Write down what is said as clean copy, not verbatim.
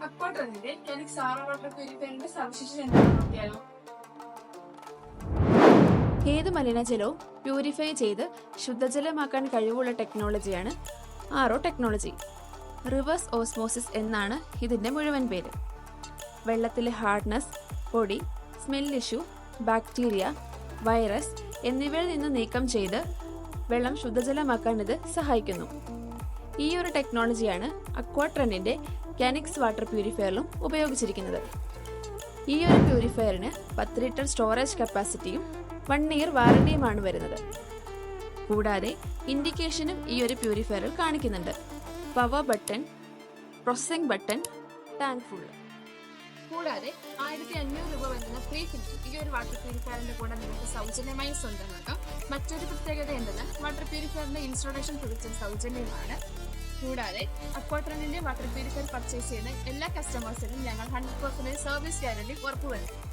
അക്വാട്രണ്ടിന്റെ കെനിക്സ് ആറോ വാട്ടർ പ്യൂരിഫയറിന്റെ സവിശേഷത എന്താണെന്ന് നോക്കിയാലോ? ഏത് മലിനജലവും പ്യൂരിഫൈ ചെയ്ത് ശുദ്ധജലമാക്കാൻ കഴിവുള്ള ടെക്നോളജിയാണ് R O technology. Reverse osmosis എന്നാണ് ഇതിന്റെ മുഴുവൻ പേര്. വെള്ളത്തിലെ ഹാർഡ്നസ്, പൊടി, സ്മെൽ ഇഷ്യൂ, ബാക്ടീരിയ, വൈറസ് എന്നിവയിൽ നിന്ന് നീക്കം ചെയ്ത് വെള്ളം ശുദ്ധജലമാക്കാൻ ഇത് സഹായിക്കുന്നു. ഈ ഒരു ടെക്നോളജിയാണ് അക്വാട്രണ്ടിന്റെ കെനിക്സ് വാട്ടർ പ്യൂരിഫയറിലും ഉപയോഗിച്ചിരിക്കുന്നത്. ഈ ഒരു പ്യൂരിഫയറിന് 10 ലിറ്റർ സ്റ്റോറേജ് കപ്പാസിറ്റിയും 1 ഇയർ വാറണ്ടിയുമാണ് വരുന്നത്. കൂടാതെ ഇൻഡിക്കേഷനും ഈ ഒരു പ്യൂരിഫയറിൽ കാണിക്കുന്നുണ്ട്. Power button, processing button, tank full. കൂടാതെ 1500 രൂപ വരുന്ന ഫ്രീ ഫിൽറ്റർ ഈ ഒരു വാട്ടർ പ്യൂരിഫയറിന്റെ കൂടെ നിങ്ങൾക്ക് സൗജന്യമായി സ്വന്തമാക്കാം. മറ്റൊരു പ്രത്യേകത എന്തെന്നാൽ വാട്ടർ പ്യൂരിഫയറിന്റെ ഇൻസ്റ്റാളേഷൻ തികച്ചും സൗജന്യമാണ്. കൂടാതെ അക്വാട്രണ്ടിന്റെ വാട്ടർ പ്യൂരിഫയർ പർച്ചേസ് ചെയ്യുന്ന എല്ലാ കസ്റ്റമേഴ്സിനും ഞങ്ങൾ 100% സർവീസ് ഗ്യാരണ്ടി ഉറപ്പുവരുത്തും.